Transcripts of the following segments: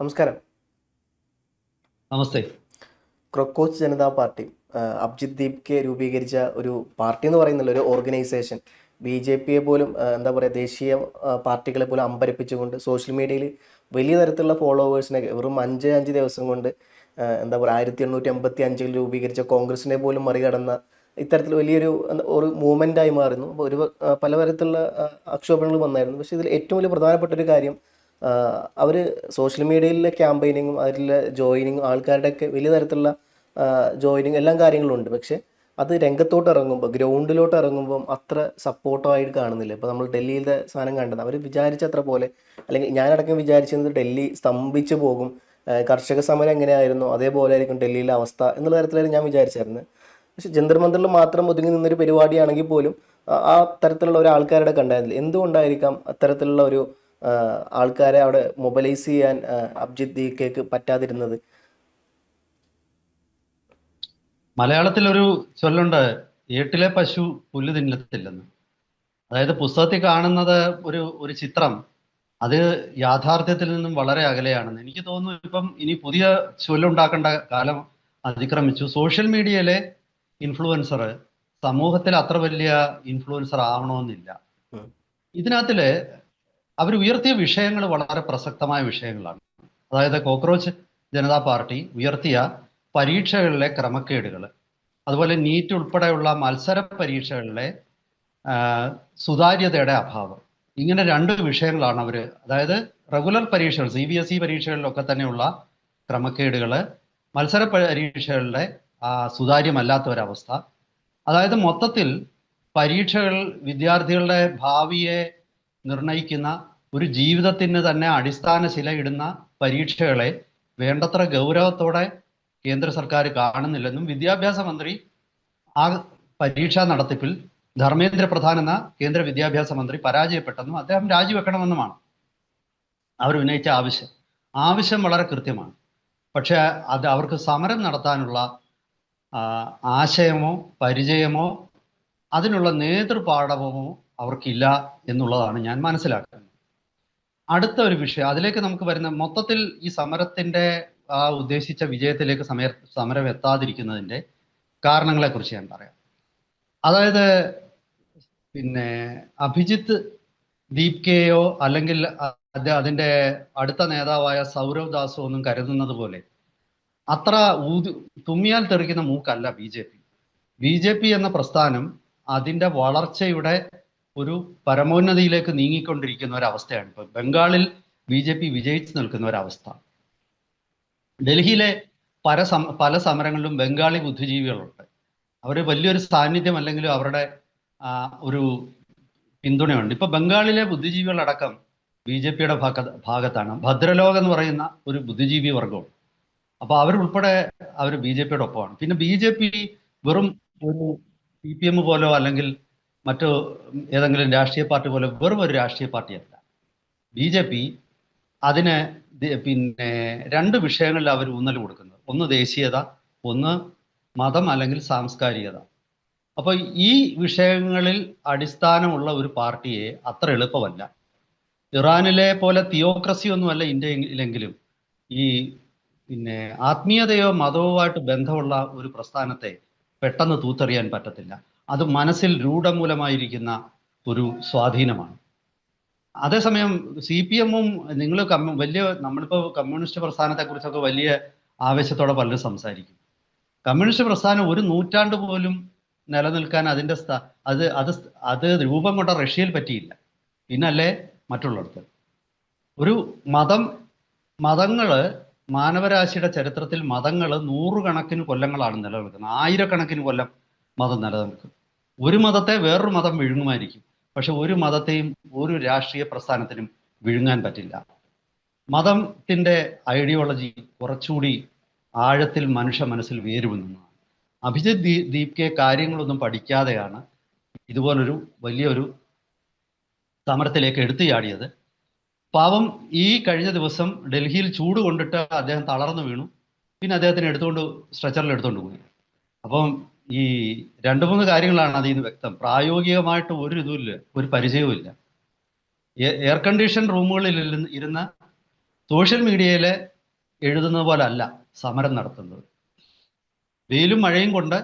നമസ്കാരം. നമസ്തേ. ക്രോക്കോച്ച് Janata party Abhijith Deep K രൂപീകരിച്ച ഒരു പാർട്ടി എന്ന് പറയുന്നില്ല, ഒരു ഓർഗനൈസേഷൻ ബി ജെ പിയെ പോലും എന്താ പറയുക, ദേശീയ പാർട്ടികളെ പോലും അമ്പരപ്പിച്ചുകൊണ്ട് സോഷ്യൽ മീഡിയയിൽ വലിയ തരത്തിലുള്ള ഫോളോവേഴ്സിനെ വെറും അഞ്ച് ദിവസം കൊണ്ട് എന്താ പറയുക 1885 രൂപീകരിച്ച കോൺഗ്രസിനെ പോലും മറികടന്ന ഇത്തരത്തിൽ വലിയൊരു ഒരു മൂവ്മെൻ്റായി മാറുന്നു. അപ്പോൾ പലതരത്തിലുള്ള ആക്ഷേപങ്ങൾ വന്നായിരുന്നു. പക്ഷേ ഇതിൽ ഏറ്റവും വലിയ പ്രധാനപ്പെട്ട ഒരു കാര്യം, അവർ സോഷ്യൽ മീഡിയയിലെ ക്യാമ്പയിനിങ്ങും അതിലെ ജോയിനിങ്ങും ആൾക്കാരുടെയൊക്കെ വലിയ തരത്തിലുള്ള ജോയിനിങ് എല്ലാം കാര്യങ്ങളുണ്ട്. പക്ഷേ അത് രംഗത്തോട്ട് ഇറങ്ങുമ്പോൾ, ഗ്രൗണ്ടിലോട്ട് ഇറങ്ങുമ്പം അത്ര സപ്പോർട്ടായിട്ട് കാണുന്നില്ല. ഇപ്പോൾ നമ്മൾ ഡൽഹിയിലെ സാധനം കണ്ടത് അവർ വിചാരിച്ചത്ര പോലെ, അല്ലെങ്കിൽ ഞാനടക്കം വിചാരിച്ചിരുന്നത് ഡൽഹി സ്തംഭിച്ചു പോകും, കർഷക സമരം എങ്ങനെയായിരുന്നു അതേപോലെ ആയിരിക്കും ഡൽഹിയിലെ അവസ്ഥ എന്നുള്ള തരത്തിലായിരുന്നു ഞാൻ വിചാരിച്ചായിരുന്നത്. പക്ഷേ ജന്തർ മന്ദിറിൽ മാത്രം ഒതുങ്ങി നിന്നൊരു പരിപാടിയാണെങ്കിൽ പോലും ആ തരത്തിലുള്ള ഒരു ആൾക്കാരുടെ കണ്ടായിരുന്നില്ല. എന്തുകൊണ്ടായിരിക്കാം അത്തരത്തിലുള്ള ഒരു ആൾക്കാരെ അവിടെ മൊബിലൈസ് ചെയ്യാൻ അഭിജിത്ത് ദീപ് പറ്റാതിരുന്നത്? മലയാളത്തിൽ ഒരു ചൊല്ലുണ്ട്, ഏട്ടിലെ പശു പുല്ല് തിന്നത്തില്ലെന്ന്. അതായത് പുസ്തകത്തിൽ കാണുന്നത് ഒരു ഒരു ചിത്രം, അത് യാഥാർത്ഥ്യത്തിൽ നിന്നും വളരെ അകലെയാണെന്ന് എനിക്ക് തോന്നുന്നു. ഇപ്പം ഇനി പുതിയ ചൊല്ലുണ്ടാക്കേണ്ട കാലം അതിക്രമിച്ചു. സോഷ്യൽ മീഡിയയിലെ ഇൻഫ്ലുവൻസർ സമൂഹത്തിൽ അത്ര വലിയ ഇൻഫ്ലുവൻസർ ആവണമെന്നില്ല. ഉം. ഇതിനകത്തില് അവർ ഉയർത്തിയ വിഷയങ്ങൾ വളരെ പ്രസക്തമായ വിഷയങ്ങളാണ്. അതായത് കോക്രോച്ച് ജനതാ പാർട്ടി ഉയർത്തിയ പരീക്ഷകളിലെ ക്രമക്കേടുകൾ, അതുപോലെ നീറ്റ് ഉൾപ്പെടെയുള്ള മത്സര പരീക്ഷകളിലെ സുതാര്യതയുടെ അഭാവം, ഇങ്ങനെ രണ്ട് വിഷയങ്ങളാണ് അവർ, അതായത് റെഗുലർ പരീക്ഷകൾ CBSE പരീക്ഷകളിലൊക്കെ തന്നെയുള്ള ക്രമക്കേടുകൾ, മത്സര പരീക്ഷകളിലെ സുതാര്യമല്ലാത്ത ഒരവസ്ഥ. അതായത് മൊത്തത്തിൽ പരീക്ഷകൾ വിദ്യാർത്ഥികളുടെ ഭാവിയെ നിർണയിക്കുന്ന, ഒരു ജീവിതത്തിന് തന്നെ അടിസ്ഥാന ശിലയിടുന്ന പരീക്ഷകളെ വേണ്ടത്ര ഗൗരവത്തോടെ കേന്ദ്ര സർക്കാർ കാണുന്നില്ലെന്നും വിദ്യാഭ്യാസ മന്ത്രി ആ പരീക്ഷാ നടത്തിപ്പിൽ ധർമ്മേന്ദ്ര പ്രധാൻ എന്ന കേന്ദ്ര വിദ്യാഭ്യാസ മന്ത്രി പരാജയപ്പെട്ടെന്നും അദ്ദേഹം രാജിവെക്കണമെന്നുമാണ് അവർ ഉന്നയിച്ച ആവശ്യം വളരെ കൃത്യമാണ്. പക്ഷെ അത് അവർക്ക് സമരം നടത്താനുള്ള ആശയമോ പരിചയമോ അതിനുള്ള നേതൃപാടവമോ അവർക്കില്ല എന്നുള്ളതാണ് ഞാൻ മനസ്സിലാക്കുന്നത്. അടുത്ത ഒരു വിഷയം, അതിലേക്ക് നമുക്ക് വരുന്ന, മൊത്തത്തിൽ ഈ സമരത്തിന്റെ ഉദ്ദേശിച്ച വിജയത്തിലേക്ക് സമരം എത്താതിരിക്കുന്നതിന്റെ കാരണങ്ങളെ കുറിച്ച് ഞാൻ പറയാം. അതായത് പിന്നെ അഭിജിത്ത് ദീപ് കെയോ അല്ലെങ്കിൽ അതിന്റെ അടുത്ത നേതാവായ സൗരവ് ദാസോ ഒന്നും കരുതുന്നത് പോലെ അത്ര തുമ്മിയാൽ തെറിക്കുന്ന മൂക്കല്ല ബി ജെ പി എന്ന പ്രസ്ഥാനം അതിന്റെ വളർച്ചയുടെ ഒരു പരമോന്നതിയിലേക്ക് നീങ്ങിക്കൊണ്ടിരിക്കുന്ന ഒരവസ്ഥയാണ്. ഇപ്പൊ ബംഗാളിൽ BJP വിജയിച്ചു നിൽക്കുന്ന ഒരവസ്ഥ. ഡൽഹിയിലെ പല സമരങ്ങളിലും ബംഗാളി ബുദ്ധിജീവികളുണ്ട്. അവർ വലിയൊരു സാന്നിധ്യം അല്ലെങ്കിലും അവരുടെ ഒരു പിന്തുണയുണ്ട്. ഇപ്പൊ ബംഗാളിലെ ബുദ്ധിജീവികളടക്കം BJPയുടെ ഭാഗത്താണ്. ഭദ്രലോക് എന്ന് പറയുന്ന ഒരു ബുദ്ധിജീവി വർഗവും. അപ്പൊ അവരുൾപ്പെടെ അവർ BJPയുടെ ഒപ്പമാണ്. പിന്നെ BJP വെറും ഒരു CPM പോലോ അല്ലെങ്കിൽ മറ്റു ഏതെങ്കിലും രാഷ്ട്രീയ പാർട്ടി പോലെ വെറും ഒരു രാഷ്ട്രീയ പാർട്ടിയല്ല. BJP അതിന് പിന്നെ രണ്ട് വിഷയങ്ങളിൽ അവർ ഊന്നൽ കൊടുക്കുന്നത്, ഒന്ന് ദേശീയത, ഒന്ന് മതം അല്ലെങ്കിൽ സാംസ്കാരികത. അപ്പൊ ഈ വിഷയങ്ങളിൽ അടിസ്ഥാനമുള്ള ഒരു പാർട്ടിയെ അത്ര എളുപ്പമല്ല. ഇറാനിലെ പോലെ തിയോക്രസി ഒന്നുമല്ല ഇന്ത്യയിലെങ്കിലും ഈ പിന്നെ ആത്മീയതയോ മതവുമായിട്ട് ബന്ധമുള്ള ഒരു പ്രസ്ഥാനത്തെ പെട്ടെന്ന് തൂത്തെറിയാൻ പറ്റത്തില്ല. അത് മനസ്സിൽ രൂഢമൂലമായിരിക്കുന്ന ഒരു സ്വാധീനമാണ്. അതേസമയം CPM-ഉം നിങ്ങൾ നമ്മളിപ്പോൾ കമ്മ്യൂണിസ്റ്റ് പ്രസ്ഥാനത്തെ കുറിച്ചൊക്കെ വലിയ ആവേശത്തോടെ പലരും സംസാരിക്കും. കമ്മ്യൂണിസ്റ്റ് പ്രസ്ഥാനം ഒരു നൂറ്റാണ്ട് പോലും നിലനിൽക്കാൻ അതിൻ്റെ അത് രൂപം കൊണ്ട റഷ്യയിൽ പറ്റിയില്ല, പിന്നല്ലേ മറ്റുള്ളിടത്ത്. ഒരു മതങ്ങള് മാനവരാശിയുടെ ചരിത്രത്തിൽ മതങ്ങൾ നൂറുകണക്കിന് കൊല്ലങ്ങളാണ് നിലനിൽക്കുന്നത്. ആയിരക്കണക്കിന് കൊല്ലം മതം നിലനിൽക്കും. ഒരു മതത്തെ വേറൊരു മതം വിഴുങ്ങുമായിരിക്കും, പക്ഷെ ഒരു മതത്തെയും ഒരു രാഷ്ട്രീയ പ്രസ്ഥാനത്തിനും വിഴുങ്ങാൻ പറ്റില്ല. മതത്തിന്റെ ഐഡിയോളജി കുറച്ചുകൂടി ആഴത്തിൽ മനുഷ്യ മനസ്സിൽ വേരുവെന്നതാണ്. അഭിജിത്ത് ദീപ് കെ കാര്യങ്ങളൊന്നും പഠിക്കാതെയാണ് ഇതുപോലൊരു വലിയൊരു സമരത്തിലേക്ക് എടുത്തു ചാടിയത്. പാവം ഈ കഴിഞ്ഞ ദിവസം ഡൽഹിയിൽ ചൂട് കൊണ്ടിട്ട് അദ്ദേഹം തളർന്നു വീണു. പിന്നെ അദ്ദേഹത്തിന് സ്ട്രെച്ചറിൽ എടുത്തുകൊണ്ട് പോയി. അപ്പം ഈ രണ്ട് മൂന്ന് കാര്യങ്ങളാണ് അതിൽ നിന്ന് വ്യക്തം. പ്രായോഗികമായിട്ട് ഒരു ഇതുമില്ല, ഒരു പരിചയവും ഇല്ല. എയർ കണ്ടീഷൻ റൂമുകളിൽ ഇരുന്ന് സോഷ്യൽ മീഡിയയിൽ എഴുതുന്നത് പോലെ അല്ല സമരം നടത്തുന്നത്. വെയിലും മഴയും കൊണ്ട്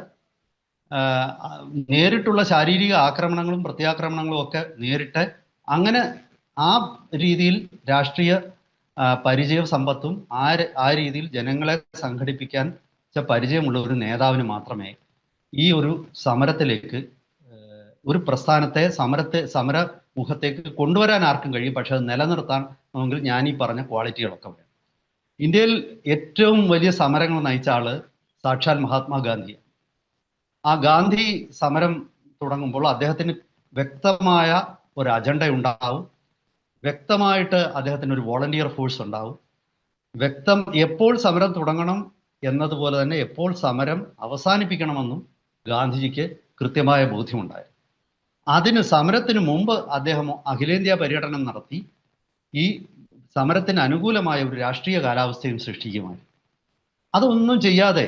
നേരിട്ടുള്ള ശാരീരിക ആക്രമണങ്ങളും പ്രത്യാക്രമണങ്ങളും ഒക്കെ നേരിട്ട് അങ്ങനെ ആ രീതിയിൽ രാഷ്ട്രീയ പരിചയ സമ്പത്തും ആ രീതിയിൽ ജനങ്ങളെ സംഘടിപ്പിക്കാൻ പരിചയമുള്ള ഒരു നേതാവിന് മാത്രമേ ഈ ഒരു സമരത്തിലേക്ക് ഒരു പ്രസ്ഥാനത്തെ സമര മുഖത്തേക്ക് കൊണ്ടുവരാൻ ആർക്കും കഴിയും. പക്ഷെ അത് നിലനിർത്താൻ ഞാൻ ഈ പറഞ്ഞ ക്വാളിറ്റികളൊക്കെ വേണം. ഇന്ത്യയിൽ ഏറ്റവും വലിയ സമരങ്ങൾ നയിച്ച ആള് സാക്ഷാൽ മഹാത്മാഗാന്ധി. ആ ഗാന്ധി സമരം തുടങ്ങുമ്പോൾ അദ്ദേഹത്തിന് വ്യക്തമായ ഒരു അജണ്ട ഉണ്ടാവും, വ്യക്തമായിട്ട് അദ്ദേഹത്തിന് ഒരു വോളണ്ടിയർ ഫോഴ്സ് ഉണ്ടാവും, എപ്പോൾ സമരം തുടങ്ങണം എന്നതുപോലെ തന്നെ എപ്പോൾ സമരം അവസാനിപ്പിക്കണമെന്നും ഗാന്ധിജിക്ക് കൃത്യമായ ബോധ്യമുണ്ടായിരുന്നു. സമരത്തിന് മുമ്പ് അദ്ദേഹം അഖിലേന്ത്യാ പര്യടനം നടത്തി ഈ സമരത്തിന് അനുകൂലമായ ഒരു രാഷ്ട്രീയ കാലാവസ്ഥയും സൃഷ്ടിക്കുമായിരുന്നു. അതൊന്നും ചെയ്യാതെ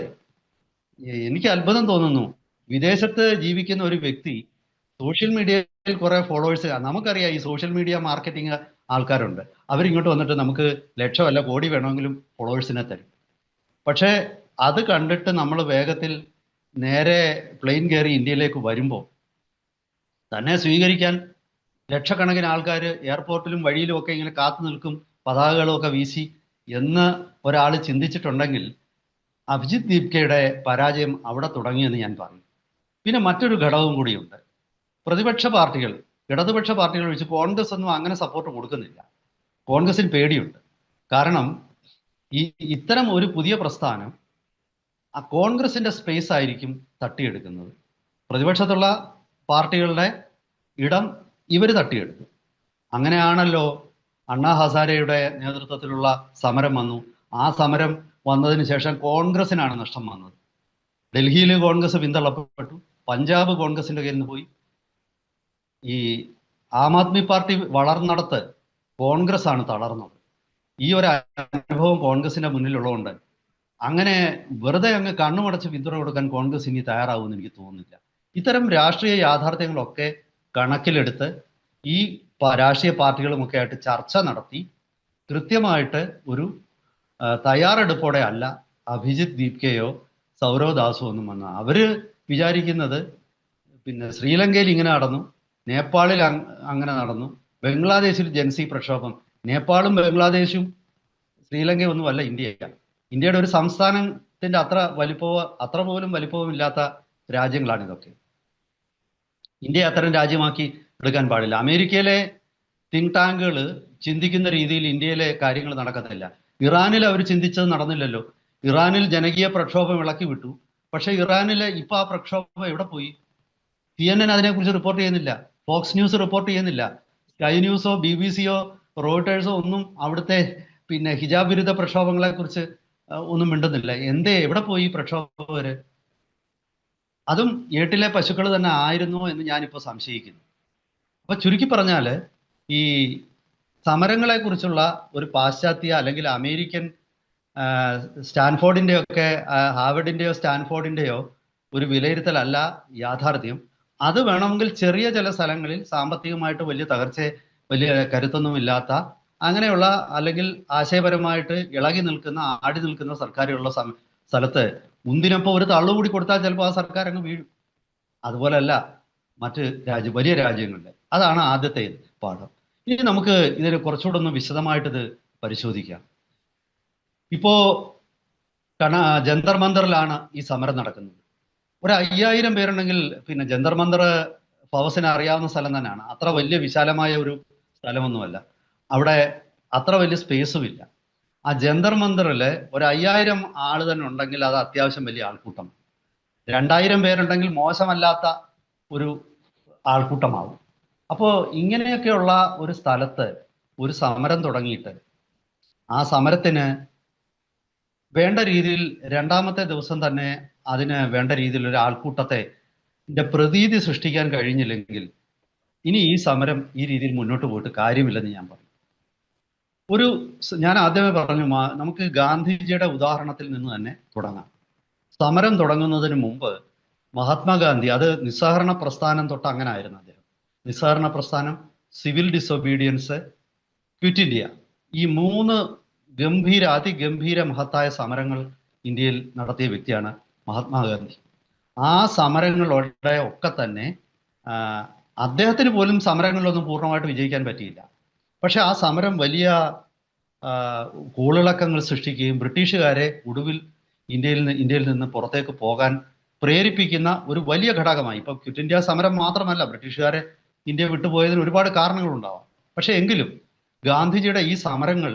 എനിക്ക് അത്ഭുതം തോന്നുന്നു, വിദേശത്ത് ജീവിക്കുന്ന ഒരു വ്യക്തി സോഷ്യൽ മീഡിയയിൽ കുറെ ഫോളോവേഴ്സ്, നമുക്കറിയാം ഈ സോഷ്യൽ മീഡിയ മാർക്കറ്റിംഗ് ആൾക്കാരുണ്ട്, അവരിങ്ങോട്ട് വന്നിട്ട് നമുക്ക് ലക്ഷമല്ല കോടി വേണമെങ്കിലും ഫോളോവേഴ്സിനെ തരും. പക്ഷേ അത് കണ്ടിട്ട് നമ്മൾ വേഗത്തിൽ നേരെ പ്ലെയിൻ കയറി ഇന്ത്യയിലേക്ക് വരുമ്പോൾ തന്നെ സ്വീകരിക്കാൻ ലക്ഷക്കണക്കിന് ആൾക്കാർ എയർപോർട്ടിലും വഴിയിലും ഒക്കെ ഇങ്ങനെ കാത്തു നിൽക്കും, പതാകകളും ഒക്കെ വീശി എന്ന് ഒരാൾ ചിന്തിച്ചിട്ടുണ്ടെങ്കിൽ അഭിജിത്ത് ദീപ്കയുടെ പരാജയം അവിടെ തുടങ്ങിയെന്ന് ഞാൻ പറയും. പിന്നെ മറ്റൊരു ഘടകവും കൂടിയുണ്ട്. പ്രതിപക്ഷ പാർട്ടികൾ, ഇടതുപക്ഷ പാർട്ടികൾ വെച്ച് കോൺഗ്രസ് ഒന്നും അങ്ങനെ സപ്പോർട്ട് കൊടുക്കുന്നില്ല. കോൺഗ്രസിന് പേടിയുണ്ട്. കാരണം ഇത്തരം ഒരു പുതിയ പ്രസ്ഥാനം ആ കോൺഗ്രസിന്റെ സ്പേസ് ആയിരിക്കും തട്ടിയെടുക്കുന്നത്. പ്രതിപക്ഷത്തുള്ള പാർട്ടികളുടെ ഇടം ഇവർ തട്ടിയെടുക്കും. അങ്ങനെയാണല്ലോ അണ്ണാ ഹസാരെയുടെ നേതൃത്വത്തിലുള്ള സമരം വന്നു. ആ സമരം വന്നതിന് ശേഷം കോൺഗ്രസിനാണ് നഷ്ടം വന്നത്. ഡൽഹിയിൽ കോൺഗ്രസ് പിന്തള്ളപ്പെട്ടു, പഞ്ചാബ് കോൺഗ്രസിന്റെ കയ്യിൽ നിന്ന് പോയി. ഈ ആം ആദ്മി പാർട്ടി വളർന്നിടത്ത് കോൺഗ്രസ് ആണ് തളർന്നത്. ഈ ഒരു അനുഭവം കോൺഗ്രസിന്റെ മുന്നിലുള്ളതുകൊണ്ട് അങ്ങനെ വെറുതെ അങ്ങ് കണ്ണുമടച്ച് പിന്തുണ കൊടുക്കാൻ കോൺഗ്രസ് ഇനി തയ്യാറാവുമെന്ന് എനിക്ക് തോന്നുന്നില്ല. ഇത്തരം രാഷ്ട്രീയ യാഥാർത്ഥ്യങ്ങളൊക്കെ കണക്കിലെടുത്ത് ഈ രാഷ്ട്രീയ പാർട്ടികളുമൊക്കെ ആയിട്ട് ചർച്ച നടത്തി കൃത്യമായിട്ട് ഒരു തയ്യാറെടുപ്പോടെ അല്ല അഭിജിത്ത് ദീപ്കയോ സൗരവ് ദാസോ ഒന്നും വന്ന. അവര് വിചാരിക്കുന്നത് പിന്നെ ശ്രീലങ്കയിൽ ഇങ്ങനെ നടന്നു, നേപ്പാളിൽ അങ്ങനെ നടന്നു, ബംഗ്ലാദേശിൽ ജൻസി പ്രക്ഷോഭം. നേപ്പാളും ബംഗ്ലാദേശും ശ്രീലങ്കയും ഒന്നുമല്ല ഇന്ത്യയാണ്. ഇന്ത്യയുടെ ഒരു സംസ്ഥാനത്തിന്റെ അത്ര പോലും വലിപ്പവും ഇല്ലാത്ത രാജ്യങ്ങളാണ് ഇതൊക്കെ. ഇന്ത്യ അത്തരം രാജ്യമാക്കി എടുക്കാൻ പാടില്ല. അമേരിക്കയിലെ തിങ്ക് ടാങ്കുകൾ ചിന്തിക്കുന്ന രീതിയിൽ ഇന്ത്യയിലെ കാര്യങ്ങൾ നടക്കത്തില്ല. ഇറാനിൽ അവർ ചിന്തിച്ചത് നടന്നില്ലല്ലോ. ഇറാനിൽ ജനകീയ പ്രക്ഷോഭം ഇളക്കി വിട്ടു. പക്ഷെ ഇറാനിലെ ഇപ്പൊ ആ പ്രക്ഷോഭം എവിടെ പോയി? CNN അതിനെക്കുറിച്ച് റിപ്പോർട്ട് ചെയ്യുന്നില്ല, ഫോക്സ് ന്യൂസ് റിപ്പോർട്ട് ചെയ്യുന്നില്ല, സ്കൈ ന്യൂസോ BBC-യോ റോയിട്ടേഴ്സോ ഒന്നും അവിടുത്തെ പിന്നെ ഹിജാബ് വിരുദ്ധ പ്രക്ഷോഭങ്ങളെ കുറിച്ച് ഒന്നും മിണ്ടുന്നില്ല. എവിടെ പോയി പ്രക്ഷോഭകര്? അതും ഏട്ടിലെ പശുക്കൾ തന്നെ ആയിരുന്നോ എന്ന് ഞാനിപ്പോൾ സംശയിക്കുന്നു. അപ്പൊ ചുരുക്കി പറഞ്ഞാൽ ഈ സമരങ്ങളെ കുറിച്ചുള്ള ഒരു പാശ്ചാത്യ അല്ലെങ്കിൽ അമേരിക്കൻ സ്റ്റാൻഫോർഡിന്റെ ഒക്കെ ഹാർവർഡിന്റെയോ സ്റ്റാൻഫോർഡിന്റെയോ ഒരു വിലയിരുത്തലല്ല യാഥാർത്ഥ്യം. അത് വേണമെങ്കിൽ ചെറിയ ചില സ്ഥലങ്ങളിൽ സാമ്പത്തികമായിട്ട് വലിയ കരുത്തൊന്നും ഇല്ലാത്ത അങ്ങനെയുള്ള അല്ലെങ്കിൽ ആശയപരമായിട്ട് ഇളകി നിൽക്കുന്ന ആടി നിൽക്കുന്ന സർക്കാരുള്ള സ്ഥലത്ത് മുന്തിനൊപ്പം ഒരു തള്ളുകൂടി കൊടുത്താൽ ചിലപ്പോൾ ആ സർക്കാർ അങ്ങ് വീഴും. അതുപോലെയല്ല മറ്റ് വലിയ രാജ്യങ്ങളിൽ. അതാണ് ആദ്യത്തെ പാഠം. ഇനി നമുക്ക് ഇതിന് കുറച്ചുകൂടെ ഒന്ന് വിശദമായിട്ട് ഇത് പരിശോധിക്കാം. ഇപ്പോ ജന്തർ മന്ദറിലാണ് ഈ സമരം നടക്കുന്നത്. ഒരു 5000 പേരുണ്ടെങ്കിൽ പിന്നെ ജന്തർ മന്ദർ ഫവസിനെ അറിയാവുന്ന സ്ഥലം തന്നെയാണ്. അത്ര വലിയ വിശാലമായ ഒരു സ്ഥലമൊന്നുമല്ല. അവിടെ അത്ര വലിയ സ്പേസും ഇല്ല. ആ ജന്തർ മന്ദറില് ഒരു 5000 ആള് തന്നെ ഉണ്ടെങ്കിൽ അത് അത്യാവശ്യം വലിയ ആൾക്കൂട്ടം. 2000 പേരുണ്ടെങ്കിൽ മോശമല്ലാത്ത ഒരു ആൾക്കൂട്ടമാവും. അപ്പോൾ ഇങ്ങനെയൊക്കെയുള്ള ഒരു സ്ഥലത്ത് ഒരു സമരം തുടങ്ങിയിട്ട് ആ സമരത്തിന് വേണ്ട രീതിയിൽ രണ്ടാമത്തെ ദിവസം തന്നെ അതിന് വേണ്ട രീതിയിൽ ഒരു ആൾക്കൂട്ടത്തെ പ്രതീതി സൃഷ്ടിക്കാൻ കഴിഞ്ഞില്ലെങ്കിൽ ഇനി ഈ സമരം ഈ രീതിയിൽ മുന്നോട്ട് പോയിട്ട് കാര്യമില്ലെന്ന് ഞാൻ പറയും. ഞാൻ ആദ്യമേ പറഞ്ഞു, നമുക്ക് ഗാന്ധിജിയുടെ ഉദാഹരണത്തിൽ നിന്ന് തന്നെ തുടങ്ങാം. സമരം തുടങ്ങുന്നതിന് മുമ്പ് മഹാത്മാഗാന്ധി, അത് നിസ്സഹകരണ പ്രസ്ഥാനം തൊട്ട് അങ്ങനെ ആയിരുന്നു അദ്ദേഹം. നിസ്സഹകരണ പ്രസ്ഥാനം, സിവിൽ ഡിസൊബീഡിയൻസ്, ക്വിറ്റ് ഇന്ത്യ, ഈ 3 അതിഗംഭീര മഹത്തായ സമരങ്ങൾ ഇന്ത്യയിൽ നടത്തിയ വ്യക്തിയാണ് മഹാത്മാഗാന്ധി. ആ സമരങ്ങളുടെ ഒക്കെ തന്നെ അദ്ദേഹത്തിന് പോലും സമരങ്ങളിലൊന്നും പൂർണ്ണമായിട്ട് വിജയിക്കാൻ പറ്റിയില്ല. പക്ഷെ ആ സമരം വലിയ കോളിളക്കങ്ങൾ സൃഷ്ടിക്കുകയും ബ്രിട്ടീഷുകാരെ ഒടുവിൽ ഇന്ത്യയിൽ നിന്ന് പുറത്തേക്ക് പോകാൻ പ്രേരിപ്പിക്കുന്ന ഒരു വലിയ ഘടകമായി. ഇപ്പൊ ക്വിറ്റ് ഇന്ത്യ സമരം മാത്രമല്ല, ബ്രിട്ടീഷുകാരെ ഇന്ത്യ വിട്ടുപോയതിന് ഒരുപാട് കാരണങ്ങളുണ്ടാവാം. പക്ഷെ എങ്കിലും ഗാന്ധിജിയുടെ ഈ സമരങ്ങൾ,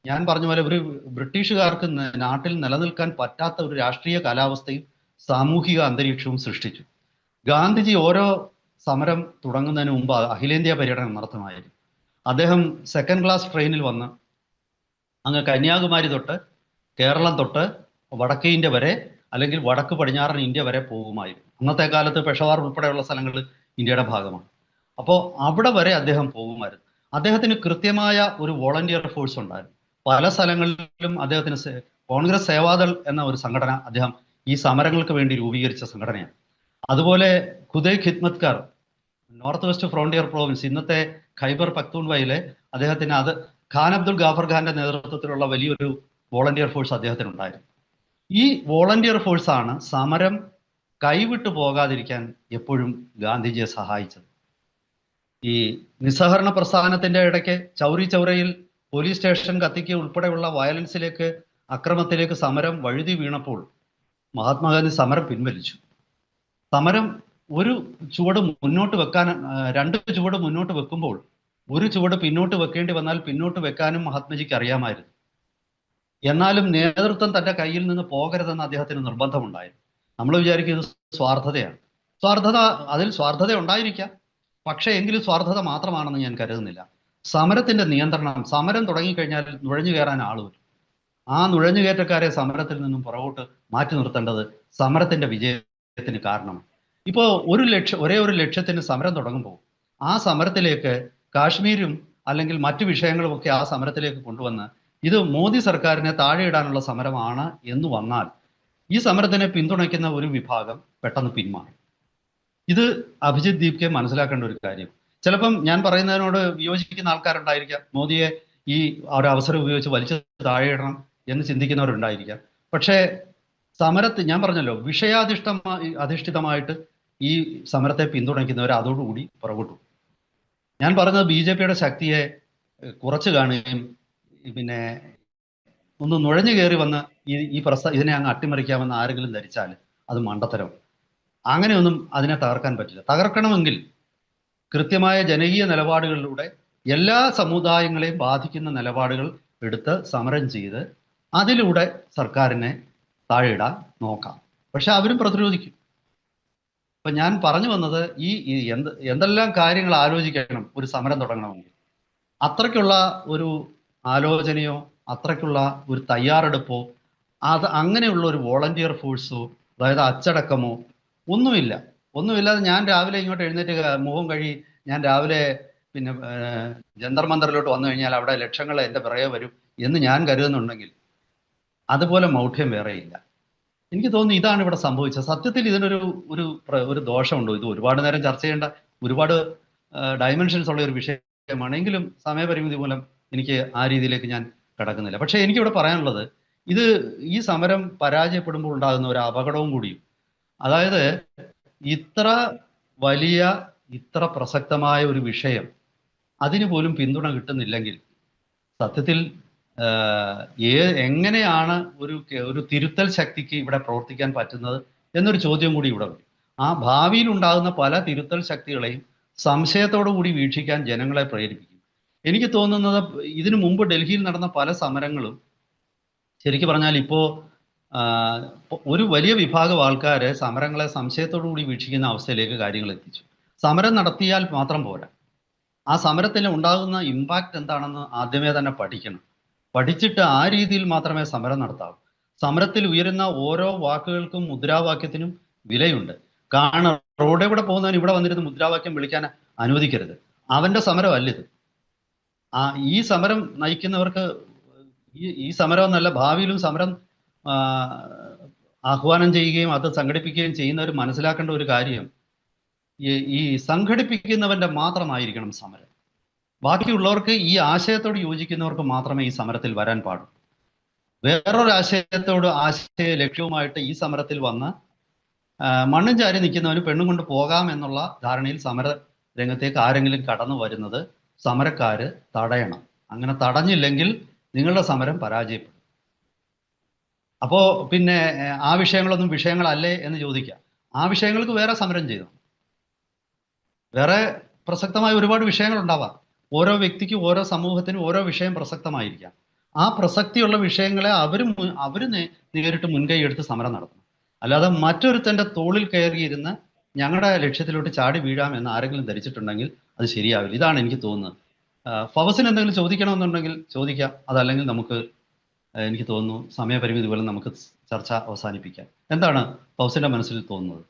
ഞാൻ പറഞ്ഞ പോലെ, ഒരു ബ്രിട്ടീഷുകാർക്ക് നാട്ടിൽ നിലനിൽക്കാൻ പറ്റാത്ത ഒരു രാഷ്ട്രീയ കാലാവസ്ഥയും സാമൂഹിക അന്തരീക്ഷവും സൃഷ്ടിച്ചു. ഗാന്ധിജി ഓരോ സമരം തുടങ്ങുന്നതിന് മുമ്പ് അഖിലേന്ത്യാ പര്യടനം നടത്തുമായിരുന്നു. അദ്ദേഹം സെക്കൻഡ് ക്ലാസ് ട്രെയിനിൽ വന്ന് അങ്ങ് കന്യാകുമാരി തൊട്ട് കേരളം തൊട്ട് വടക്കേ ഇന്ത്യ വരെ, അല്ലെങ്കിൽ വടക്ക് പടിഞ്ഞാറൻ ഇന്ത്യ വരെ പോകുമായിരുന്നു. അന്നത്തെ കാലത്ത് പെഷവാർ ഉൾപ്പെടെയുള്ള സ്ഥലങ്ങൾ ഇന്ത്യയുടെ ഭാഗമാണ്. അപ്പോൾ അവിടെ വരെ അദ്ദേഹം പോകുമായിരുന്നു. അദ്ദേഹത്തിന് കൃത്യമായ ഒരു വോളണ്ടിയർ ഫോഴ്സ് ഉണ്ടായിരുന്നു. പല സ്ഥലങ്ങളിലും അദ്ദേഹത്തിന് കോൺഗ്രസ് സേവാദൾ എന്ന ഒരു സംഘടന അദ്ദേഹം ഈ സമരങ്ങൾക്ക് വേണ്ടി രൂപീകരിച്ച സംഘടനയാണ്. അതുപോലെ ഖുദൈ ഖിദ്മത്കാർ, നോർത്ത് വെസ്റ്റ് ഫ്രോണ്ടിയർ പ്രോവിൻസ്, ഇന്നത്തെ ഖൈബർ പക്തൂൺവയിലെ അദ്ദേഹത്തിന് ഖാൻ അബ്ദുൽ ഗാഫർ ഖാന്റെ നേതൃത്വത്തിലുള്ള വലിയൊരു വോളണ്ടിയർ ഫോഴ്സ് അദ്ദേഹത്തിനുണ്ടായിരുന്നു. ഈ വോളണ്ടിയർ ഫോഴ്സാണ് സമരം കൈവിട്ടു പോകാതിരിക്കാൻ എപ്പോഴും ഗാന്ധിജിയെ സഹായിച്ചത്. ഈ നിസ്സഹകരണ പ്രസ്ഥാനത്തിന്റെ ഇടയ്ക്ക് ചൗരി ചൗരയിൽ പോലീസ് സ്റ്റേഷൻ കത്തിക്കുക ഉൾപ്പെടെയുള്ള വയലൻസിലേക്ക്, അക്രമത്തിലേക്ക് സമരം വഴുതി വീണപ്പോൾ മഹാത്മാഗാന്ധി സമരം പിൻവലിച്ചു. സമരം ഒരു ചുവട് മുന്നോട്ട് വെക്കാൻ, 2 ചുവട് മുന്നോട്ട് വെക്കുമ്പോൾ ഒരു ചുവട് പിന്നോട്ട് വെക്കേണ്ടി വന്നാൽ പിന്നോട്ട് വെക്കാനും മഹാത്മജിക്ക് അറിയാമായിരുന്നു. എന്നാലും നേതൃത്വം തന്റെ കയ്യിൽ നിന്ന് പോകരുതെന്ന് അദ്ദേഹത്തിന് നിർബന്ധമുണ്ടായിരുന്നു. നമ്മൾ വിചാരിക്കും ഇത് സ്വാർത്ഥതയാണ്. അതിൽ സ്വാർത്ഥത ഉണ്ടായിരിക്കാം, പക്ഷേ എങ്കിലും സ്വാർത്ഥത മാത്രമാണെന്ന് ഞാൻ കരുതുന്നില്ല. സമരത്തിന്റെ നിയന്ത്രണം, സമരം തുടങ്ങിക്കഴിഞ്ഞാൽ നുഴഞ്ഞു കയറാൻ ആളുവരും. ആ നുഴഞ്ഞുകയറ്റക്കാരെ സമരത്തിൽ നിന്നും പുറകോട്ട് മാറ്റി നിർത്തേണ്ടത് സമരത്തിന്റെ വിജയത്തിന് കാരണം. ഇപ്പോൾ ഒരേ ഒരു ലക്ഷ്യത്തിന് സമരം തുടങ്ങുമ്പോൾ ആ സമരത്തിലേക്ക് കാശ്മീരും അല്ലെങ്കിൽ മറ്റു വിഷയങ്ങളും ഒക്കെ ആ സമരത്തിലേക്ക് കൊണ്ടുവന്ന് ഇത് മോദി സർക്കാരിനെ താഴെയിടാനുള്ള സമരമാണ് എന്ന് വന്നാൽ ഈ സമരത്തിനെ പിന്തുണയ്ക്കുന്ന ഒരു വിഭാഗം പെട്ടെന്ന് പിന്മാറും. ഇത് അഭിജിത് ദീപ്കെ മനസ്സിലാക്കേണ്ട ഒരു കാര്യം. ചിലപ്പം ഞാൻ പറയുന്നതിനോട് വിയോജിക്കുന്ന ആൾക്കാരുണ്ടായിരിക്കാം, മോദിയെ ഈ ഒരു അവസരം ഉപയോഗിച്ച് വലിച്ചു താഴെയിടണം എന്ന് ചിന്തിക്കുന്നവരുണ്ടായിരിക്കാം. പക്ഷേ ഞാൻ പറഞ്ഞല്ലോ, അധിഷ്ഠിതമായിട്ട് ഈ സമരത്തെ പിന്തുണയ്ക്കുന്നവർ അതോടുകൂടി പുറകോട്ടു. ഞാൻ പറഞ്ഞത് BJP-യുടെ ശക്തിയെ കുറച്ച് കാണുകയും പിന്നെ ഒന്ന് നുഴഞ്ഞു കയറി വന്ന് ഇതിനെ അങ്ങ് അട്ടിമറിക്കാമെന്ന് ആരെങ്കിലും ധരിച്ചാൽ അത് മണ്ടത്തരം. അങ്ങനെയൊന്നും അതിനെ തകർക്കാൻ പറ്റില്ല. തകർക്കണമെങ്കിൽ കൃത്യമായ ജനകീയ നിലപാടുകളിലൂടെ എല്ലാ സമുദായങ്ങളെയും ബാധിക്കുന്ന നിലപാടുകൾ എടുത്ത് സമരം ചെയ്ത് അതിലൂടെ സർക്കാരിനെ താഴെയിടാൻ നോക്കാം. പക്ഷെ അവരും പ്രതിരോധിക്കും. ഇപ്പൊ ഞാൻ പറഞ്ഞു വന്നത് എന്തെല്ലാം കാര്യങ്ങൾ ആലോചിക്കണം ഒരു സമരം തുടങ്ങണമെങ്കിൽ. അത്രയ്ക്കുള്ള ഒരു ആലോചനയോ അത്രയ്ക്കുള്ള ഒരു തയ്യാറെടുപ്പോ അങ്ങനെയുള്ള ഒരു വോളണ്ടിയർ ഫോഴ്സോ, അതായത് അച്ചടക്കമോ ഒന്നുമില്ലാതെ ഞാൻ രാവിലെ ഇങ്ങോട്ട് എഴുന്നേറ്റ് മുഖം കഴുകി ഞാൻ രാവിലെ പിന്നെ ജന്തർ മന്ദറിലോട്ട് വന്നു കഴിഞ്ഞാൽ അവിടെ ലക്ഷങ്ങൾ എൻ്റെ പിറകെ വരും എന്ന് ഞാൻ കരുതുന്നുണ്ടെങ്കിൽ അതുപോലെ മൗഢ്യം വേറെയില്ല. എനിക്ക് തോന്നുന്നു ഇതാണ് ഇവിടെ സംഭവിച്ചത്. സത്യത്തിൽ ഇതിനൊരു ഒരു ദോഷമുണ്ടോ? ഇത് ഒരുപാട് നേരം ചർച്ച ചെയ്യേണ്ട ഒരുപാട് ഡയമെൻഷൻസ് ഉള്ള ഒരു വിഷയമാണെങ്കിലും സമയപരിമിതി മൂലം എനിക്ക് ആ രീതിയിലേക്ക് ഞാൻ കടക്കുന്നില്ല. പക്ഷേ എനിക്കിവിടെ പറയാനുള്ളത്, ഈ സമരം പരാജയപ്പെടുമ്പോൾ ഉണ്ടാകുന്ന ഒരു അപകടവും കൂടിയും, അതായത് ഇത്ര വലിയ ഇത്ര പ്രസക്തമായ ഒരു വിഷയം അതിന് പോലും പിന്തുണ കിട്ടുന്നില്ലെങ്കിൽ സത്യത്തിൽ എങ്ങനെയാണ് ഒരു തിരുത്തൽ ശക്തിക്ക് ഇവിടെ പ്രവർത്തിക്കാൻ പറ്റുന്നത് എന്നൊരു ചോദ്യം കൂടി ഇവിടെ വരും. ആ ഭാവിയിൽ ഉണ്ടാകുന്ന പല തിരുത്തൽ ശക്തികളെയും സംശയത്തോടു കൂടി വീക്ഷിക്കാൻ ജനങ്ങളെ പ്രേരിപ്പിക്കും. എനിക്ക് തോന്നുന്നത് ഇതിനു മുമ്പ് ഡൽഹിയിൽ നടന്ന പല സമരങ്ങളും ശരിക്കും പറഞ്ഞാൽ ഇപ്പോൾ ഒരു വലിയ വിഭാഗം ആൾക്കാര് സമരങ്ങളെ സംശയത്തോടു കൂടി വീക്ഷിക്കുന്ന അവസ്ഥയിലേക്ക് കാര്യങ്ങൾ എത്തിച്ചു. സമരം നടത്തിയാൽ മാത്രം പോരാ, ആ സമരത്തിൽ ഉണ്ടാകുന്ന ഇമ്പാക്റ്റ് എന്താണെന്ന് ആദ്യമേ തന്നെ പഠിക്കണം. പഠിച്ചിട്ട് ആ രീതിയിൽ മാത്രമേ സമരം നടത്താവൂ. സമരത്തിൽ ഉയരുന്ന ഓരോ വാക്കുകൾക്കും മുദ്രാവാക്യത്തിനും വിലയുണ്ട്. കാരണം റോഡിൽ കൂടെ പോകുന്നവൻ ഇവിടെ വന്നിരുന്ന് മുദ്രാവാക്യം വിളിക്കാൻ അനുവദിക്കരുത്. അവന്റെ സമരമല്ലിത്. ഈ സമരം നയിക്കുന്നവർക്ക് ഈ സമരം എന്നല്ല, ഭാവിയിലും സമരം ആഹ്വാനം ചെയ്യുകയും അത് സംഘടിപ്പിക്കുകയും ചെയ്യുന്നവർ മനസ്സിലാക്കേണ്ട ഒരു കാര്യം, ഈ സംഘടിപ്പിക്കുന്നവന്റെ മാത്രമായിരിക്കണം സമരം. ബാക്കിയുള്ളവർക്ക്, ഈ ആശയത്തോട് യോജിക്കുന്നവർക്ക് മാത്രമേ ഈ സമരത്തിൽ വരാൻ പാടുള്ളൂ. വേറൊരു ആശയ ലക്ഷ്യവുമായിട്ട് ഈ സമരത്തിൽ വന്ന് മണ്ണും ചാരി നിൽക്കുന്നവന് പെണ്ണും കൊണ്ട് പോകാം എന്നുള്ള ധാരണയിൽ സമര രംഗത്തേക്ക് ആരെങ്കിലും കടന്നു വരുന്നത് സമരക്കാര് തടയണം. അങ്ങനെ തടഞ്ഞില്ലെങ്കിൽ നിങ്ങളുടെ സമരം പരാജയപ്പെടും. അപ്പോ പിന്നെ ആ വിഷയങ്ങളൊന്നും വിഷയങ്ങളല്ലേ എന്ന് ചോദിക്കാം. ആ വിഷയങ്ങൾക്ക് വേറെ സമരം ചെയ്തു. വേറെ പ്രസക്തമായ ഒരുപാട് വിഷയങ്ങൾ ഉണ്ടാവാം. ഓരോ വ്യക്തിക്കും ഓരോ സമൂഹത്തിനും ഓരോ വിഷയം പ്രസക്തമായിരിക്കാം. ആ പ്രസക്തിയുള്ള വിഷയങ്ങളെ അവര് നേരിട്ട് മുൻകൈ എടുത്ത് സമരം നടത്തണം. അല്ലാതെ മറ്റൊരുത്തന്റെ തോളിൽ കയറിയിരുന്ന് ഞങ്ങളുടെ ലക്ഷ്യത്തിലോട്ട് ചാടി വീഴാം എന്ന് ആരെങ്കിലും ധരിച്ചിട്ടുണ്ടെങ്കിൽ അത് ശരിയാവില്ല. ഇതാണ് എനിക്ക് തോന്നുന്നത്. ഫവസിന് എന്തെങ്കിലും ചോദിക്കണമെന്നുണ്ടെങ്കിൽ ചോദിക്കാം. അതല്ലെങ്കിൽ നമുക്ക് എനിക്ക് തോന്നുന്നു സമയപരിമിതി പോലെ നമുക്ക് ചർച്ച അവസാനിപ്പിക്കാം. എന്താണ് ഫൗസിന്റെ മനസ്സിൽ തോന്നുന്നത്?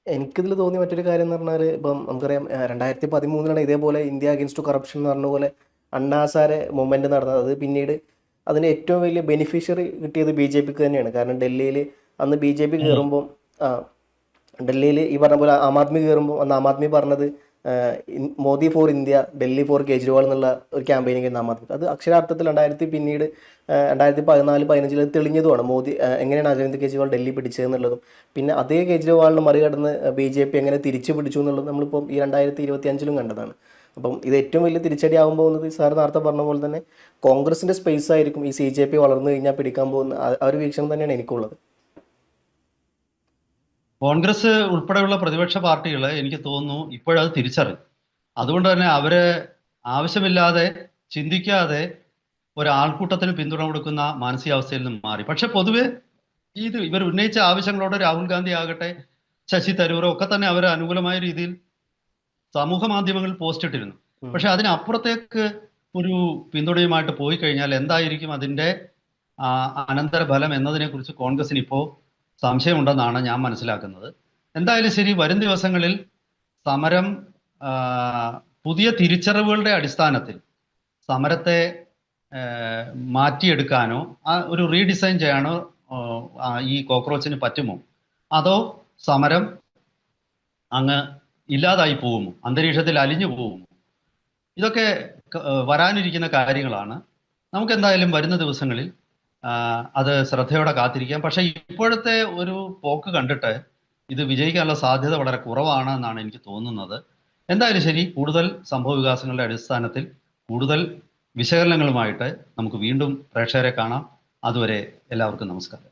എനിക്കിതിൽ തോന്നിയ മറ്റൊരു കാര്യം എന്ന് പറഞ്ഞാൽ, ഇപ്പം നമുക്കറിയാം 2013 ഇതേപോലെ ഇന്ത്യ അഗെയിൻസ്റ്റ് കറപ്ഷൻ എന്ന് പറഞ്ഞ പോലെ അണ്ണാസാരെ മൂവ്മെൻറ്റ് നടന്നത്. അത് പിന്നീട് അതിന് ഏറ്റവും വലിയ ബെനിഫിഷ്യറി കിട്ടിയത് BJPക്ക് തന്നെയാണ്. കാരണം ഡൽഹിയിൽ അന്ന് BJP കയറുമ്പോൾ, ഡൽഹിയിൽ ഈ പറഞ്ഞ പോലെ ആം ആദ്മി കയറുമ്പോൾ അന്ന് ആം ആദ്മി പറഞ്ഞത് Modi for India, Delhi for Kejriwal എന്നുള്ള ഒരു ക്യാമ്പയിനിങ് ആയിരുന്നു ആം ആദ്മി. അത് അക്ഷരാർത്ഥത്തിൽ 2014-15 തെളിഞ്ഞതുമാണ്. മോദി എങ്ങനെയാണ് അരവിന്ദ് കെജ്രിവാൾ ഡൽഹി പിടിച്ചതെന്നുള്ളതും പിന്നെ അതേ കേജ്രിവാളിനെ മറികടന്ന് BJP എങ്ങനെ തിരിച്ചു പിടിച്ചു എന്നുള്ളത് നമ്മളിപ്പം ഈ 2025 കണ്ടതാണ്. അപ്പം ഇത് ഏറ്റവും വലിയ തിരിച്ചടി ആകാൻ പോകുന്നത് സാർ നേരത്തെ പറഞ്ഞ പോലെ തന്നെ കോൺഗ്രസിൻ്റെ സ്പേസ് ആയിരിക്കും ഈ CJP വളർന്നു കഴിഞ്ഞാൽ പിടിക്കാൻ പോകുന്ന ആ ഒരു വീക്ഷണം തന്നെയാണ് എനിക്കുള്ളത്. കോൺഗ്രസ് ഉൾപ്പെടെയുള്ള പ്രതിപക്ഷ പാർട്ടികൾ എനിക്ക് തോന്നുന്നു ഇപ്പോഴത് തിരിച്ചറിയും. അതുകൊണ്ട് തന്നെ അവര് ആവശ്യമില്ലാതെ ചിന്തിക്കാതെ ഒരാൾക്കൂട്ടത്തിന് പിന്തുണ കൊടുക്കുന്ന മാനസികാവസ്ഥയിൽ നിന്ന് മാറി. പക്ഷെ പൊതുവെ ഇവർ ഉന്നയിച്ച ആവശ്യങ്ങളോട് രാഹുൽ ഗാന്ധി ആകട്ടെ, ശശി തരൂരോ ഒക്കെ തന്നെ അവർ അനുകൂലമായ രീതിയിൽ സമൂഹ മാധ്യമങ്ങളിൽ പോസ്റ്റ് ഇട്ടിരുന്നു. പക്ഷെ അതിനപ്പുറത്തേക്ക് ഒരു പിന്തുണയുമായിട്ട് പോയി കഴിഞ്ഞാൽ എന്തായിരിക്കും അതിന്റെ അനന്തര ഫലം എന്നതിനെ കുറിച്ച് കോൺഗ്രസിന് ഇപ്പോൾ സംശയമുണ്ടെന്നാണ് ഞാൻ മനസ്സിലാക്കുന്നത്. എന്തായാലും ശരി, വരും ദിവസങ്ങളിൽ സമരം പുതിയ തിരിച്ചറിവുകളുടെ അടിസ്ഥാനത്തിൽ സമരത്തെ മാറ്റിയെടുക്കാനോ ഒരു റീഡിസൈൻ ചെയ്യാനോ ഈ കോക്രോച്ചിന് പറ്റുമോ, അതോ സമരം അങ്ങ് ഇല്ലാതായി പോകുമോ, അന്തരീക്ഷത്തിൽ അലിഞ്ഞു പോകുമോ? ഇതൊക്കെ വരാനിരിക്കുന്ന കാര്യങ്ങളാണ്. നമുക്ക് എന്തായാലും വരുന്ന ദിവസങ്ങളിൽ അത് ശ്രദ്ധയോടെ കാത്തിരിക്കാം. പക്ഷെ ഇപ്പോഴത്തെ ഒരു പോക്ക് കണ്ടിട്ട് ഇത് വിജയിക്കാനുള്ള സാധ്യത വളരെ കുറവാണ് എന്നാണ് എനിക്ക് തോന്നുന്നത്. എന്തായാലും ശരി, കൂടുതൽ സംഭവ വികാസങ്ങളുടെ അടിസ്ഥാനത്തിൽ കൂടുതൽ വിശകലനങ്ങളുമായിട്ട് നമുക്ക് വീണ്ടും പ്രേക്ഷകരെ കാണാം. അതുവരെ എല്ലാവർക്കും നമസ്കാരം.